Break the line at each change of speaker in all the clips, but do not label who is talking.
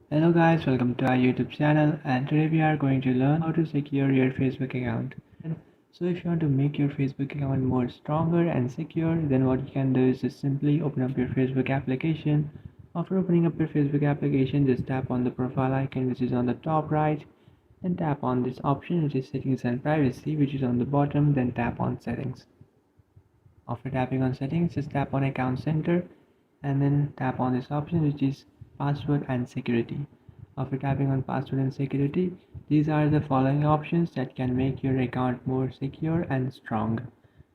Hello guys, welcome to our YouTube channel, and today we are going to learn how to secure your Facebook account. So if you want to make your Facebook account more stronger and secure, then what you can do is just simply open up your Facebook application. After opening up your Facebook application, just tap on the profile icon which is on the top right, then tap on this option which is settings and privacy which is on the bottom, then tap on settings. After tapping on settings, just tap on account center and then tap on this option which is password and security. After tapping on password and security, these are the following options that can make your account more secure and strong.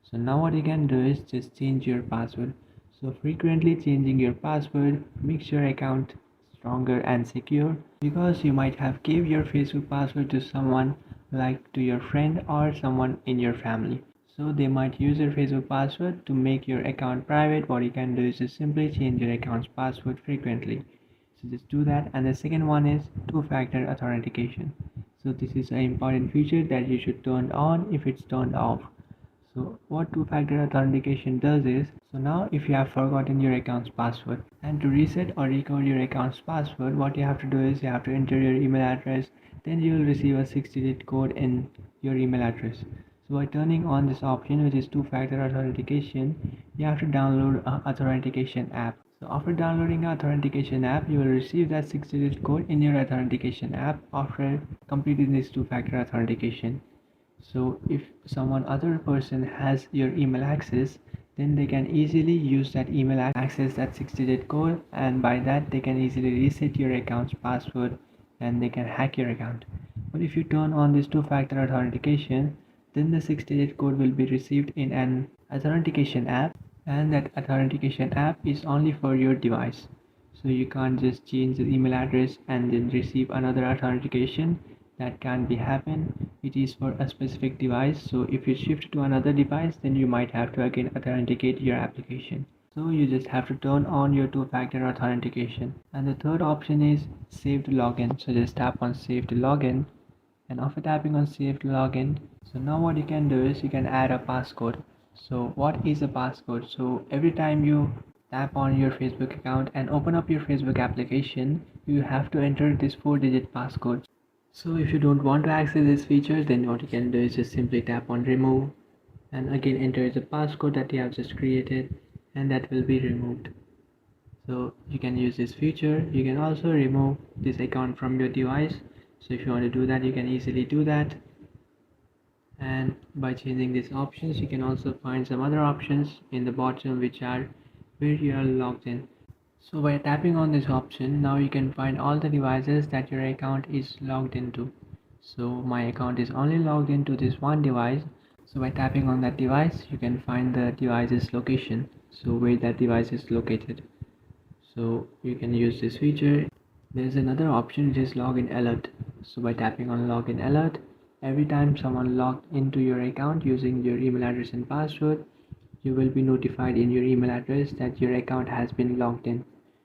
So now what you can do is just change your password. So frequently changing your password makes your account stronger and secure, because you might have gave your Facebook password to someone, like to your friend or someone in your family. So they might use your Facebook password to make your account private. What you can do is just simply change your account's password frequently. So just do that. And the second one is two-factor authentication. So this is an important feature that you should turn on if it's turned off. So what two-factor authentication does is, so now if you have forgotten your account's password, and to reset or recover your account's password, what you have to do is you have to enter your email address, then you will receive a 6-digit code in your email address. So by turning on this option which is two-factor authentication, you have to download an authentication app. So after downloading an authentication app, you will receive that 6-digit code in your authentication app after completing this two-factor authentication. So if someone other person has your email access, then they can easily use that email access that 6-digit code, and by that they can easily reset your account's password and they can hack your account. But if you turn on this two-factor authentication, then the 6-digit code will be received in an authentication app, and that authentication app is only for your device. So you can't just change the email address and then receive another authentication. That can be happen. It is for a specific device. So if you shift to another device, then you might have to again authenticate your application. So you just have to turn on your two-factor authentication. And the third option is saved login. So just tap on saved login, and after tapping on saved login, so now what you can do is you can add a passcode. So what is a passcode? So every time you tap on your Facebook account and open up your Facebook application, you have to enter this 4-digit passcode. So if you don't want to access this feature, then what you can do is just simply tap on remove and again enter the passcode that you have just created, and that will be removed. So you can use this feature. You can also remove this account from your device. So if you want to do that, you can easily do that. And by changing these options, you can also find some other options in the bottom which are where you are logged in. So by tapping on this option, now you can find all the devices that your account is logged into. So my account is only logged into this one device. So by tapping on that device, you can find the device's location, so where that device is located. So you can use this feature. There's another option which is login alert. So by tapping on login alert, every time someone logged into your account using your email address and password, you will be notified in your email address that your account has been logged in.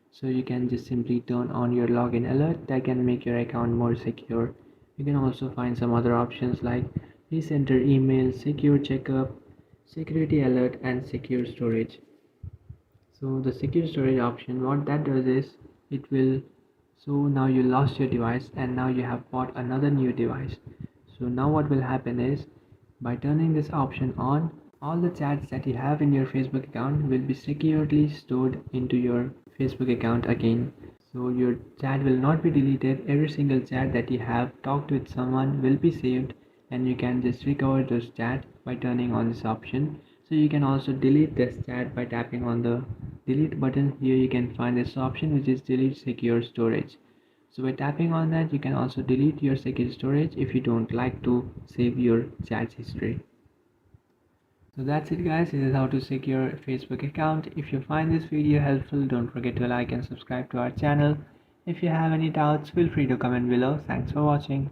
So you can just simply turn on your login alert. That can make your account more secure. You can also find some other options like please enter email, secure checkup, security alert, and secure storage. So the secure storage option, what that does is it will, so now you lost your device and now you have bought another new device. So now what will happen is, by turning this option on, all the chats that you have in your Facebook account will be securely stored into your Facebook account again. So your chat will not be deleted. Every single chat that you have talked with someone will be saved, and you can just recover those chat by turning on this option. So you can also delete this chat by tapping on the delete button. Here you can find this option which is delete secure storage. So by tapping on that, you can also delete your secure storage if you don't like to save your chat history. So that's it guys, this is how to secure a Facebook account. If you find this video helpful, don't forget to like and subscribe to our channel. If you have any doubts, feel free to comment below. Thanks for watching.